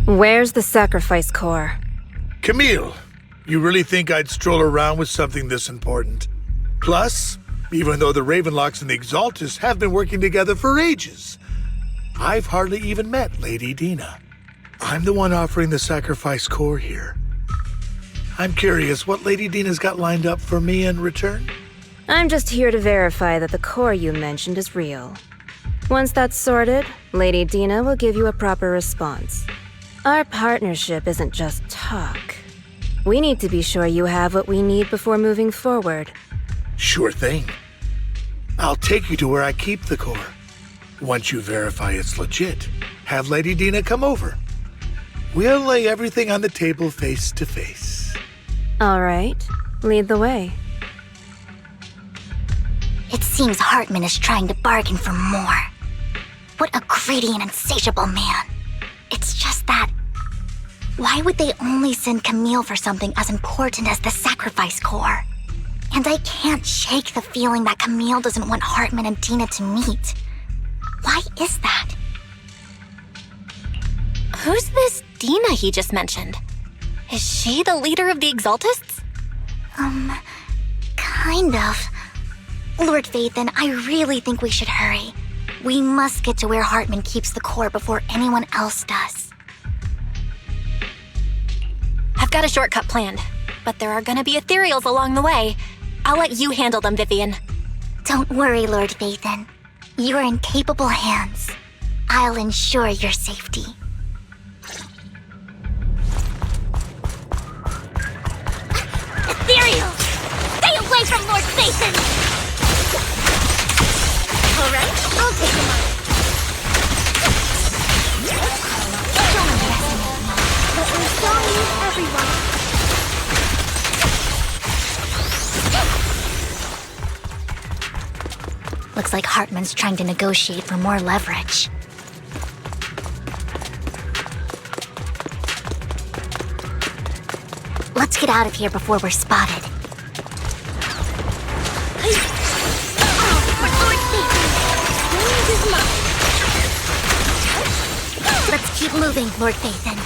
Where's the sacrifice core? Camille, you really think I'd stroll around with something this important? Plus, even though the Ravenlocks and the Exaltus have been working together for ages, I've hardly even met Lady Dina. I'm the one offering the sacrifice core here. I'm curious what Lady Dina's got lined up for me in return? I'm just here to verify that the core you mentioned is real. Once that's sorted, Lady Dina will give you a proper response. Our partnership isn't just talk. We need to be sure you have what we need before moving forward. Sure thing. I'll take you to where I keep the core. Once you verify it's legit, have Lady Dina come over. We'll lay everything on the table face to face. All right, lead the way. It seems Hartman is trying to bargain for more. What a greedy and insatiable man. It's just that... why would they only send Camille for something as important as the sacrifice core? And I can't shake the feeling that Camille doesn't want Hartman and Dina to meet. Why is that? Who's this Dina he just mentioned? Is she the leader of the Exaltists? Kind of. Lord Phaethon, I really think we should hurry. We must get to where Hartman keeps the core before anyone else does. I've got a shortcut planned, but there are gonna be ethereals along the way. I'll let you handle them, Vivian. Don't worry, Lord Phaethon. You're in capable hands. I'll ensure your safety. Ethereal! Stay away from Lord Phaethon! All right, I'll take him on. Don't underestimate me. But we're sorry, everyone. Looks like Hartman's trying to negotiate for more leverage. Let's get out of here before we're spotted. Let's keep moving, Lord Phaethon.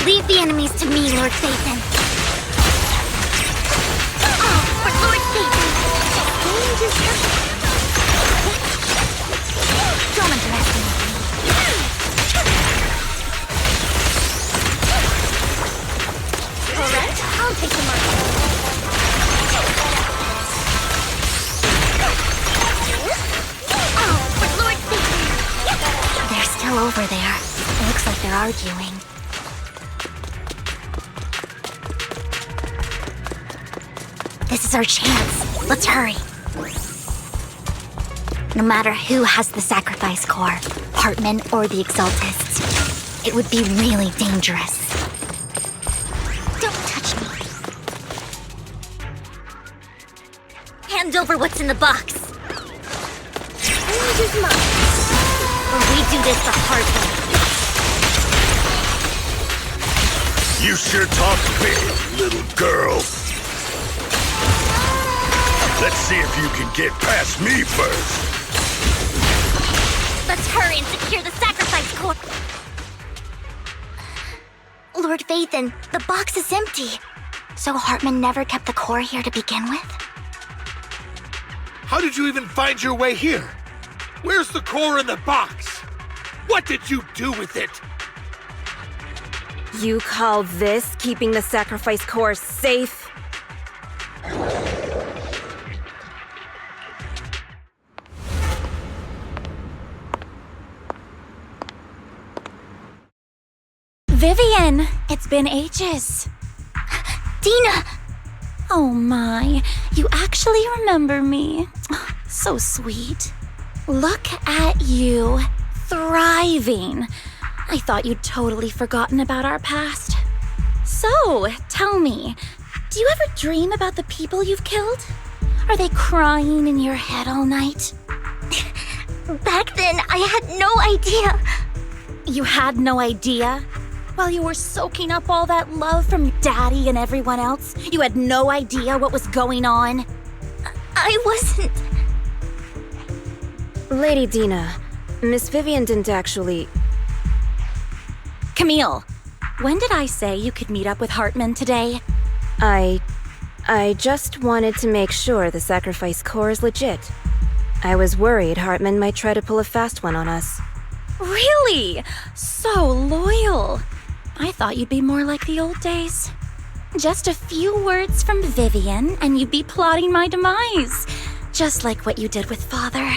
Leave the enemies to me, Lord Phaethon. For Lord Phaethon! Don't underestimate me. Alright, I'll take them on. For Lord Phaethon! They're still over there. It looks like they're arguing. This is our chance. Let's hurry. No matter who has the sacrifice core, Hartman or the Exaltists, it would be really dangerous. Don't touch me. Hand over what's in the box. Is mine. Or we do this the hard way. You sure talk big, little girl. Let's see if you can get past me first. Let's hurry and secure the sacrifice core. Lord Phaethon, the box is empty. So Hartman never kept the core here to begin with? How did you even find your way here? Where's the core in the box? What did you do with it? You call this keeping the sacrifice core safe? Vivian, it's been ages. Dina! Oh my, you actually remember me. So sweet. Look at you, thriving. I thought you'd totally forgotten about our past. So, tell me, do you ever dream about the people you've killed? Are they crying in your head all night? Back then, I had no idea. You had no idea? While you were soaking up all that love from Daddy and everyone else, you had no idea what was going on. I wasn't... Lady Dina, Miss Vivian didn't actually... Camille, when did I say you could meet up with Hartman today? I just wanted to make sure the sacrifice core is legit. I was worried Hartman might try to pull a fast one on us. Really? So loyal. I thought you'd be more like the old days. Just a few words from Vivian and you'd be plotting my demise. Just like what you did with Father.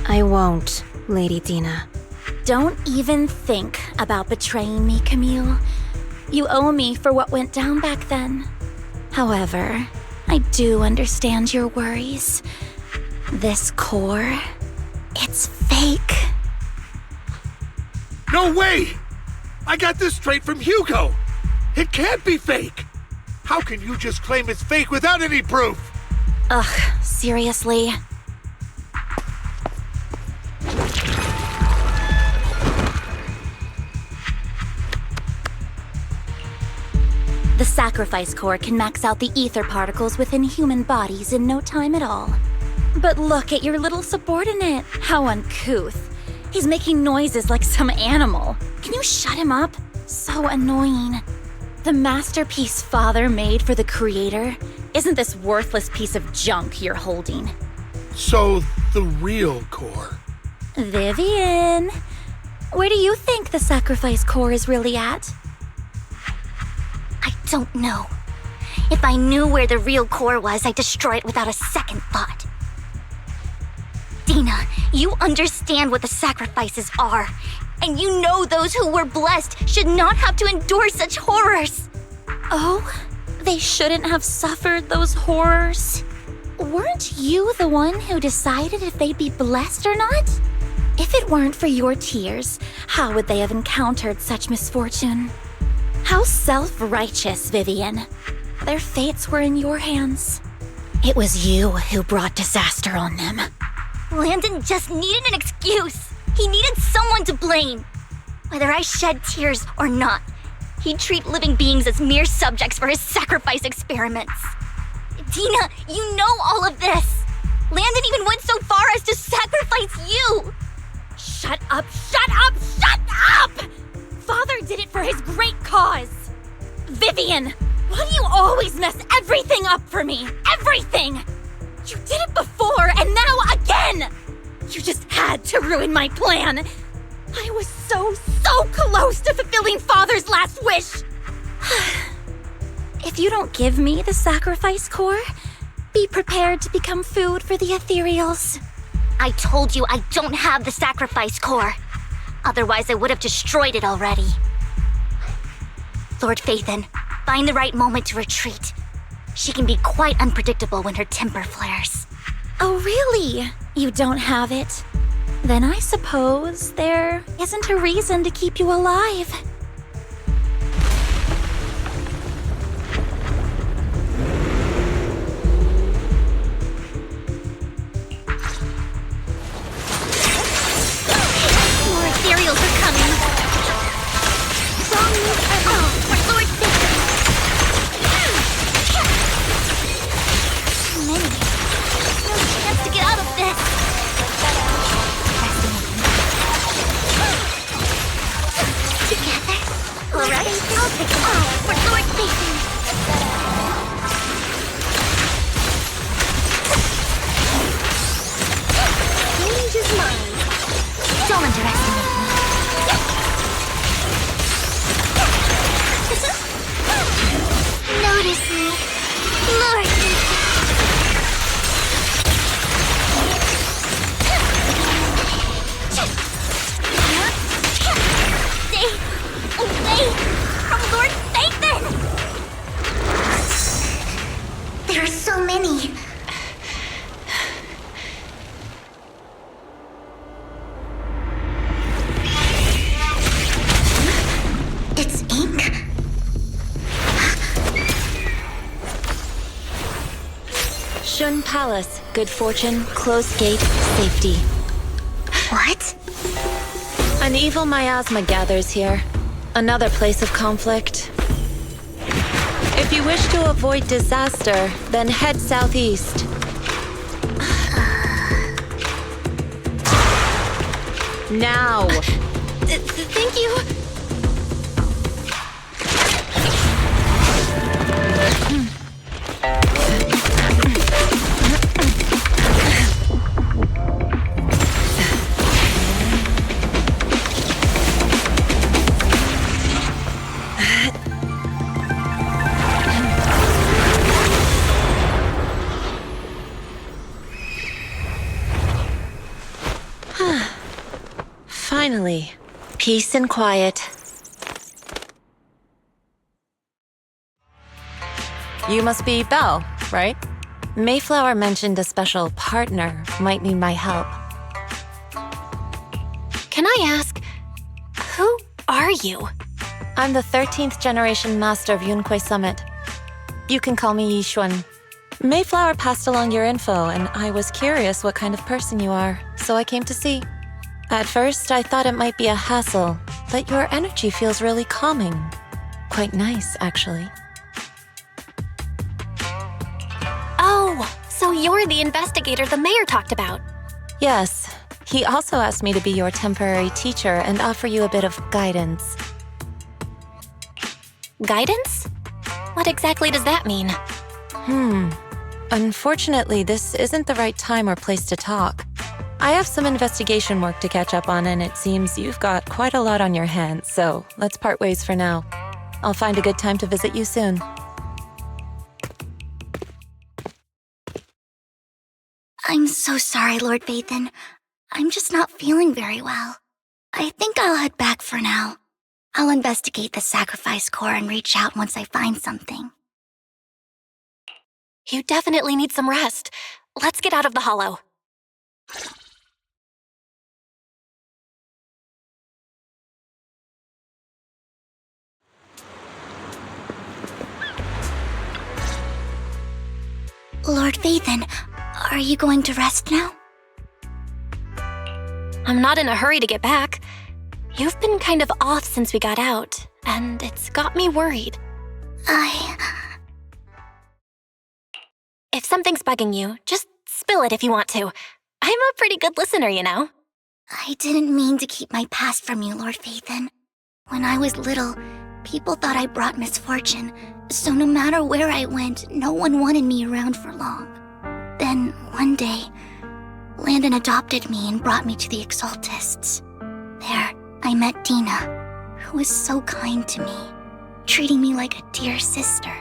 I won't, Lady Dina. Don't even think about betraying me, Camille. You owe me for what went down back then. However, I do understand your worries. This core, it's fake. No way! I got this straight from Hugo! It can't be fake! How can you just claim it's fake without any proof? Ugh, seriously? The sacrifice core can max out the ether particles within human bodies in no time at all. But look at your little subordinate. How uncouth. He's making noises like some animal. Can you shut him up? So annoying. The masterpiece Father made for the Creator isn't this worthless piece of junk you're holding. So, the real core. Vivian, where do you think the sacrifice core is really at? I don't know. If I knew where the real core was, I'd destroy it without a second thought. Dina, you understand what the sacrifices are. And you know those who were blessed should not have to endure such horrors. Oh, they shouldn't have suffered those horrors. Weren't you the one who decided if they'd be blessed or not? If it weren't for your tears, how would they have encountered such misfortune? How self-righteous, Vivian. Their fates were in your hands. It was you who brought disaster on them. Landon just needed an excuse. He needed someone to blame. Whether I shed tears or not, he'd treat living beings as mere subjects for his sacrifice experiments. Dina, you know all of this. Landon even went so far as to sacrifice you. Shut up, shut up, shut up! Father did it for his great cause. Vivian, why do you always mess everything up for me? Everything! You did it before and now again! You just had to ruin my plan. I was so close to fulfilling Father's last wish. If you don't give me the sacrifice core, be prepared to become food for the ethereals. I told you I don't have the sacrifice core. Otherwise, I would have destroyed it already. Lord Phaethon, find the right moment to retreat. She can be quite unpredictable when her temper flares. Oh, really? You don't have it? Then I suppose there isn't a reason to keep you alive. More ethereals are coming. Wrong move ever. For Lord Phaethon. Too many. No chance to get out of this. Together. All right. I'll pick them all for Lord Phaethon. Change is mine. Don't underestimate me. Notice me, Lord Phaethon. Stay away from Lord Phaethon! There are so many. It's ink? Shun Palace, good fortune, closed gate, safety. What? An evil miasma gathers here. Another place of conflict. If you wish to avoid disaster, then head southeast. Now! Thank you! Finally, peace and quiet. You must be Belle, right? Mayflower mentioned a special partner might need my help. Can I ask, who are you? I'm the 13th generation master of Yunque Summit. You can call me Yixuan. Mayflower passed along your info, and I was curious what kind of person you are, so I came to see. At first, I thought it might be a hassle, but your energy feels really calming. Quite nice, actually. Oh, so you're the investigator the mayor talked about. Yes. He also asked me to be your temporary teacher and offer you a bit of guidance. Guidance? What exactly does that mean? Unfortunately, this isn't the right time or place to talk. I have some investigation work to catch up on, and it seems you've got quite a lot on your hands, so let's part ways for now. I'll find a good time to visit you soon. I'm so sorry, Lord Phaethon. I'm just not feeling very well. I think I'll head back for now. I'll investigate the sacrifice core and reach out once I find something. You definitely need some rest. Let's get out of the hollow. Lord Vivan, are you going to rest now? I'm not in a hurry to get back. You've been kind of off since we got out, and it's got me worried. If something's bugging you, just spill it if you want to. I'm a pretty good listener, you know. I didn't mean to keep my past from you, Lord Phaethon. When I was little, people thought I brought misfortune, so no matter where I went, no one wanted me around for long. Then, one day, Landon adopted me and brought me to the Exaltists. There, I met Dina, who was so kind to me, treating me like a dear sister.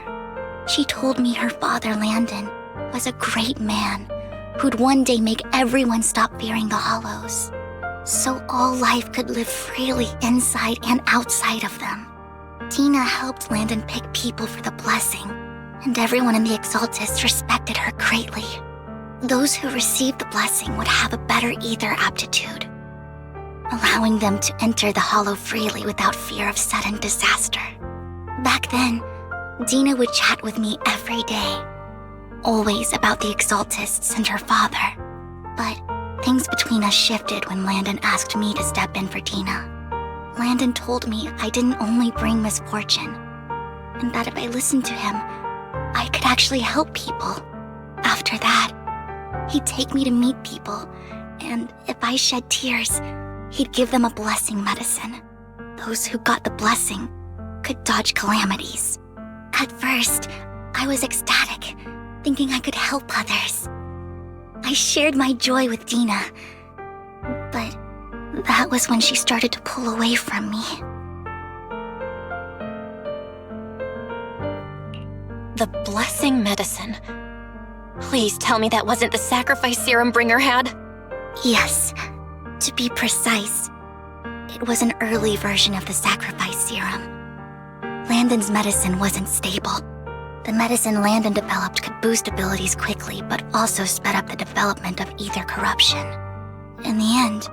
She told me her father, Landon, was a great man who'd one day make everyone stop fearing the Hollows, so all life could live freely inside and outside of them. Dina helped Landon pick people for the blessing, and everyone in the Exaltists respected her greatly. Those who received the blessing would have a better ether aptitude, allowing them to enter the Hollow freely without fear of sudden disaster. Back then, Dina would chat with me every day, always about the Exaltists and her father. But things between us shifted when Landon asked me to step in for Dina. Landon told me I didn't only bring misfortune, and that if I listened to him, I could actually help people. After that, he'd take me to meet people, and if I shed tears, he'd give them a blessing medicine. Those who got the blessing could dodge calamities. At first, I was ecstatic, thinking I could help others. I shared my joy with Dina, but that was when she started to pull away from me. The blessing medicine. Please tell me that wasn't the sacrifice serum Bringer had. Yes, to be precise, it was an early version of the sacrifice serum. Landon's medicine wasn't stable. The medicine Landon developed could boost abilities quickly, but also sped up the development of ether corruption. In the end,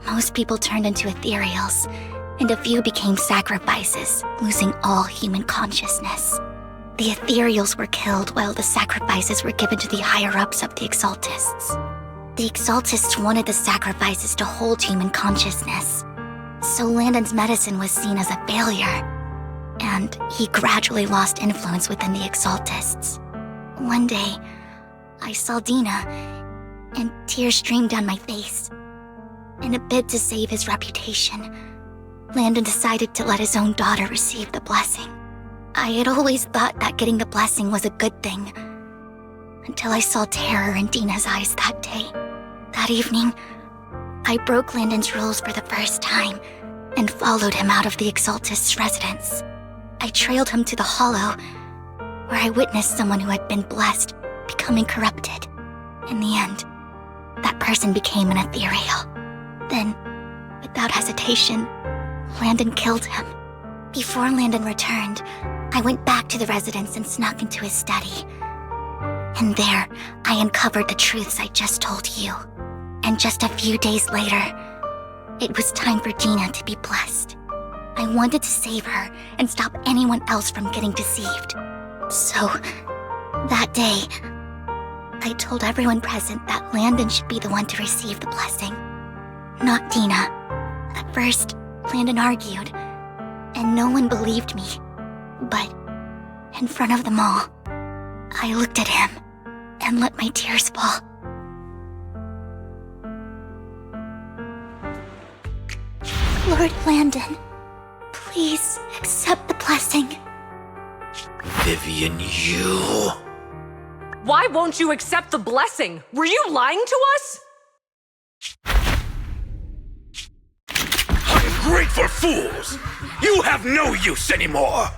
most people turned into ethereals, and a few became sacrifices, losing all human consciousness. The ethereals were killed while the sacrifices were given to the higher-ups of the Exaltists. The Exaltists wanted the sacrifices to hold human consciousness, So Landon's medicine was seen as a failure, and he gradually lost influence within the Exaltists. One day, I saw Dina, and tears streamed down my face. In a bid to save his reputation, Landon decided to let his own daughter receive the blessing. I had always thought that getting the blessing was a good thing, until I saw terror in Dina's eyes that day. That evening, I broke Landon's rules for the first time and followed him out of the Exaltist's residence. I trailed him to the Hollow, where I witnessed someone who had been blessed becoming corrupted. In the end, that person became an ethereal. Then, without hesitation, Landon killed him. Before Landon returned, I went back to the residence and snuck into his study. And there, I uncovered the truths I just told you. And just a few days later, it was time for Dina to be blessed. I wanted to save her and stop anyone else from getting deceived. So, that day, I told everyone present that Landon should be the one to receive the blessing, not Dina. At first, Landon argued, and no one believed me. But, in front of them all, I looked at him and let my tears fall. Lord Landon, please accept the blessing. Vivian, you... Why won't you accept the blessing? Were you lying to us? Ungrateful fools! You have no use anymore!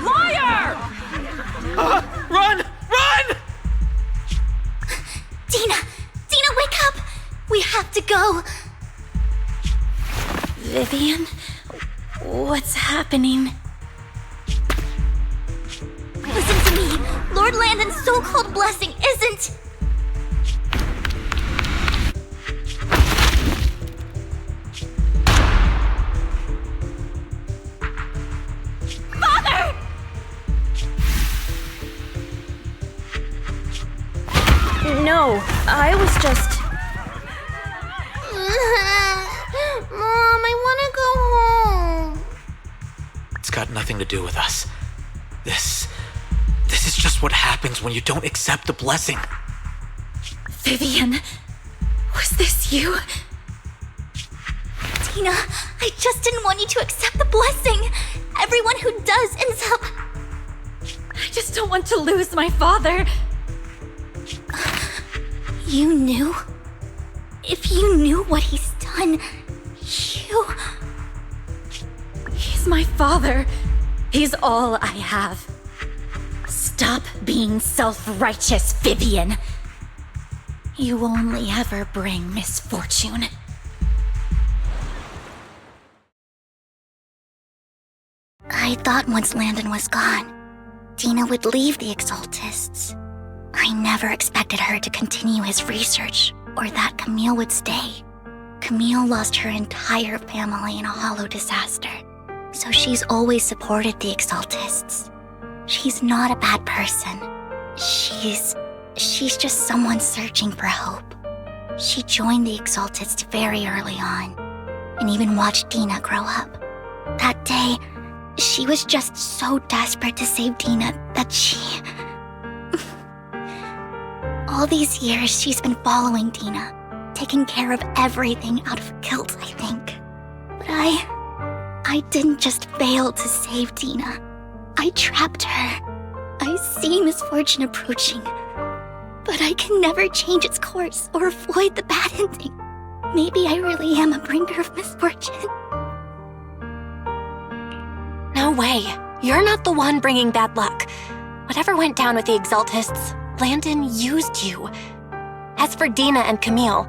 Liar! Run! Run! Dina! Dina, wake up! We have to go! Vivian, what's happening? Listen to me! Lord Landon's so-called blessing isn't... Father! No, I was just... Mom, I want to go home. It's got nothing to do with us. This is just what happens when you don't accept the blessing. Vivian, was this you? Dina, I just didn't want you to accept the blessing. Everyone who does ends up... I just don't want to lose my father. You knew? If you knew what he's done, He's my father. He's all I have. Stop being self-righteous, Vivian. You only ever bring misfortune. I thought once Landon was gone, Dina would leave the Exaltists. I never expected her to continue his research, or that Camille would stay. Camille lost her entire family in a hollow disaster, so she's always supported the Exaltists. She's not a bad person. She's just someone searching for hope. She joined the Exaltists very early on, and even watched Dina grow up. That day, she was just so desperate to save Dina that she... All these years, she's been following Dina, taking care of everything out of guilt, I think. But I didn't just fail to save Dina. I trapped her. I see misfortune approaching, but I can never change its course or avoid the bad ending. Maybe I really am a bringer of misfortune. No way. You're not the one bringing bad luck. Whatever went down with the Exaltists, Landon used you. As for Dina and Camille,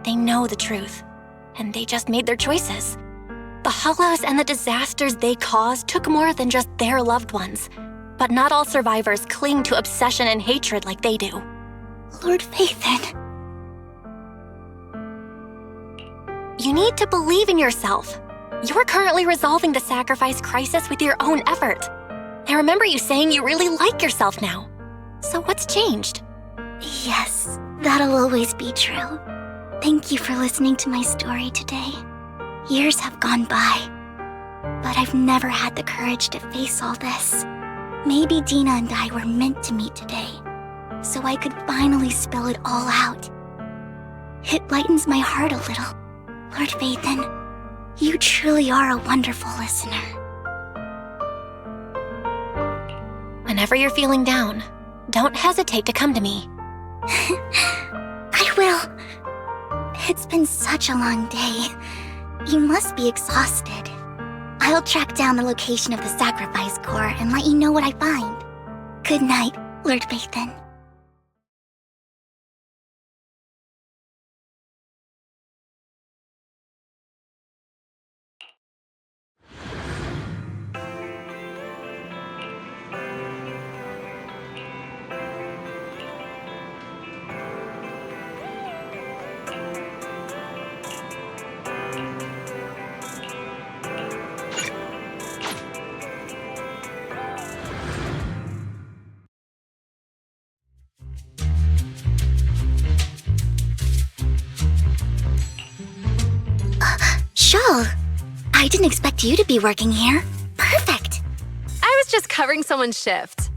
they know the truth, and they just made their choices. The Hollows and the disasters they caused took more than just their loved ones. But not all survivors cling to obsession and hatred like they do. Lord Phaethon. You need to believe in yourself. You're currently resolving the sacrifice crisis with your own effort. I remember you saying you really like yourself now. So what's changed? Yes, that'll always be true. Thank you for listening to my story today. Years have gone by, but I've never had the courage to face all this. Maybe Dina and I were meant to meet today, so I could finally spill it all out. It lightens my heart a little. Lord Phaethon, you truly are a wonderful listener. Whenever you're feeling down, don't hesitate to come to me. I will. It's been such a long day. You must be exhausted. I'll track down the location of the sacrifice core and let you know what I find. Good night, Lord Phaethon. Shawl, I didn't expect you to be working here. Perfect. I was just covering someone's shift.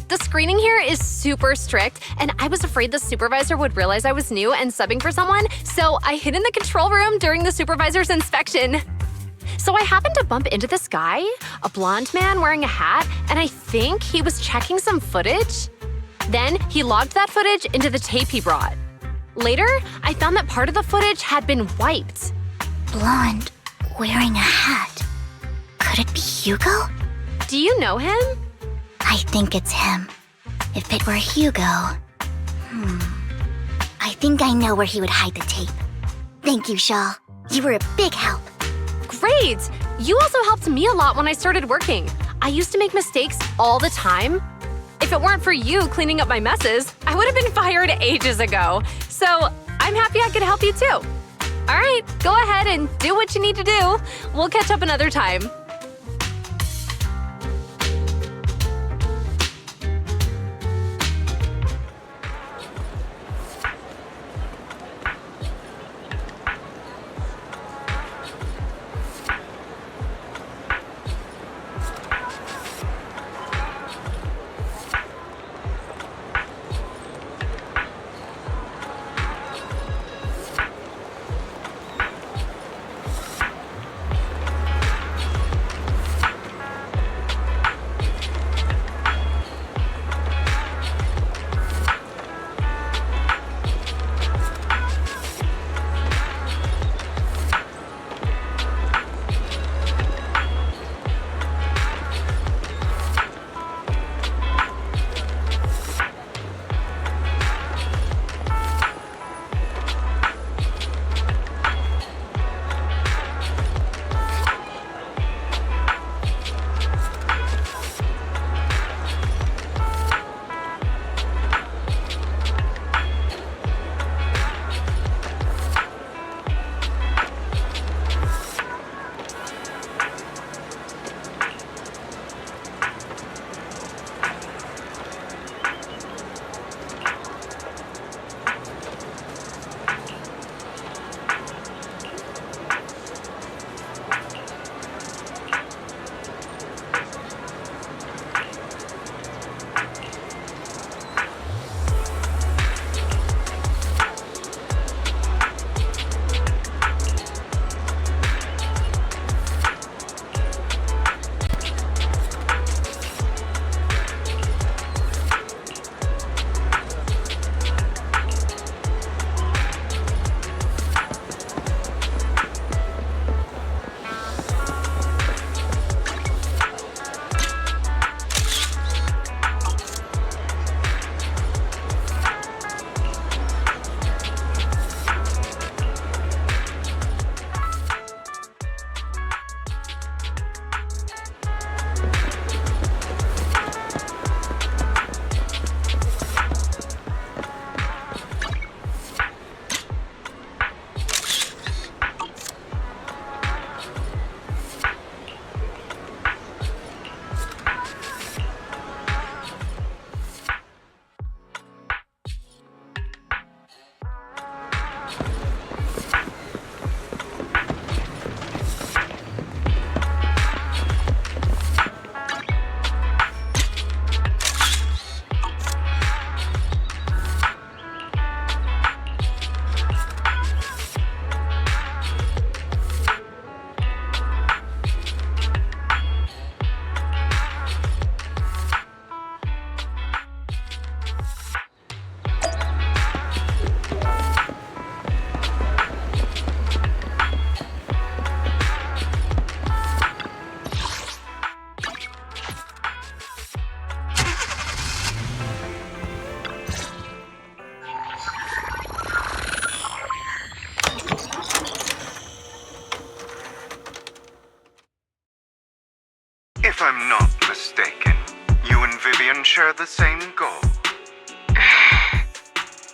The screening here is super strict, and I was afraid the supervisor would realize I was new and subbing for someone, so I hid in the control room during the supervisor's inspection. So I happened to bump into this guy, a blonde man wearing a hat, and I think he was checking some footage. Then he logged that footage into the tape he brought. Later, I found that part of the footage had been wiped. Blonde, wearing a hat. Could it be Hugo? Do you know him? I think it's him. If it were Hugo... I think I know where he would hide the tape. Thank you, Shaw. You were a big help. Great! You also helped me a lot when I started working. I used to make mistakes all the time. If it weren't for you cleaning up my messes, I would have been fired ages ago. So I'm happy I could help you too. All right, go ahead and do what you need to do. We'll catch up another time. I'm not mistaken, you and Vivian share the same goal.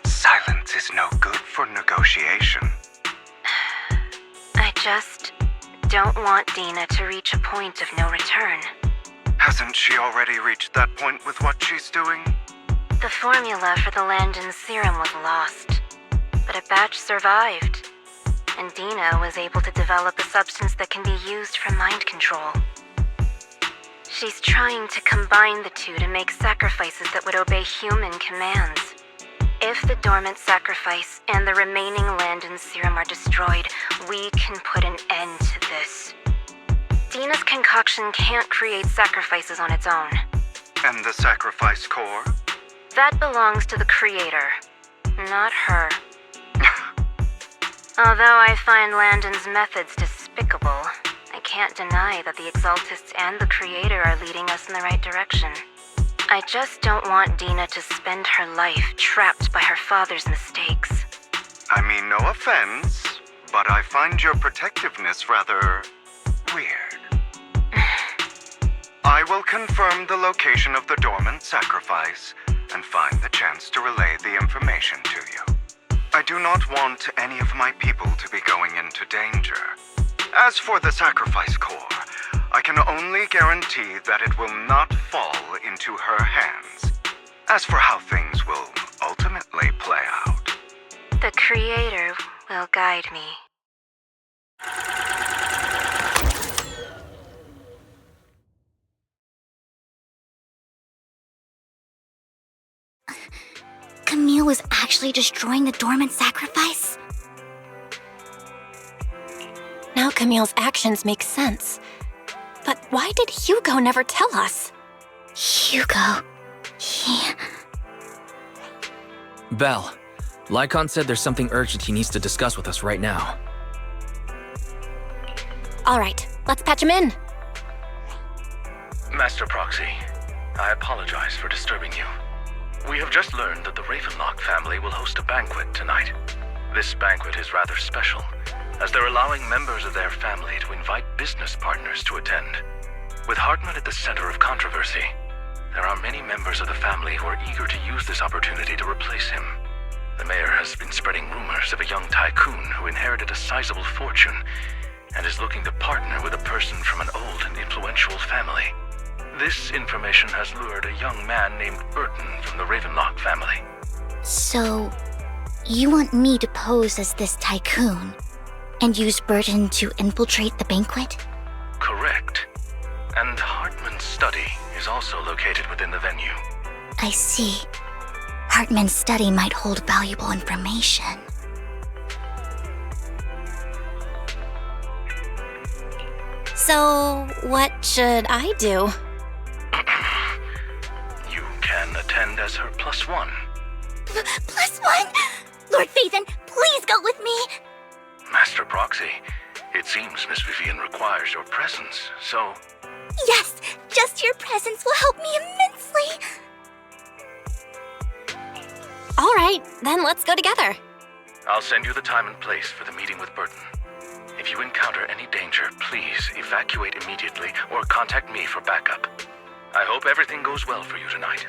Silence is no good for negotiation. I just don't want Dina to reach a point of no return. Hasn't she already reached that point with what she's doing? The formula for the Landon serum was lost, but a batch survived, and Dina was able to develop a substance that can be used for mind control. She's trying to combine the two to make sacrifices that would obey human commands. If the dormant sacrifice and the remaining Landon serum are destroyed, we can put an end to this. Dina's concoction can't create sacrifices on its own. And the sacrifice core? That belongs to the creator, not her. Although I find Landon's methods despicable, I can't deny that the Exaltists and the creator are leading us in the right direction. I just don't want Dina to spend her life trapped by her father's mistakes. I mean, no offense, but I find your protectiveness rather weird. I will confirm the location of the dormant sacrifice and find the chance to relay the information to you. I do not want any of my people to be going into danger. As for the sacrifice core, I can only guarantee that it will not fall into her hands. As for how things will ultimately play out, the creator will guide me. Camille was actually destroying the dormant sacrifice? Now Camille's actions make sense. But why did Hugo never tell us? Hugo... he... Belle, Lycaon said there's something urgent he needs to discuss with us right now. All right, let's patch him in. Master Proxy, I apologize for disturbing you. We have just learned that the Ravenlock family will host a banquet tonight. This banquet is rather special, as they're allowing members of their family to invite business partners to attend. With Hartman at the center of controversy, there are many members of the family who are eager to use this opportunity to replace him. The mayor has been spreading rumors of a young tycoon who inherited a sizable fortune and is looking to partner with a person from an old and influential family. This information has lured a young man named Burton from the Ravenlock family. So, you want me to pose as this tycoon and use Burton to infiltrate the banquet? Correct. And Hartman's study is also located within the venue. I see. Hartman's study might hold valuable information. So, what should I do? You can attend as her +1. +1? Lord Phaethon, please go with me! Master Proxy, it seems Miss Vivian requires your presence, so... Yes, just your presence will help me immensely! All right, then let's go together. I'll send you the time and place for the meeting with Burton. If you encounter any danger, please evacuate immediately or contact me for backup. I hope everything goes well for you tonight.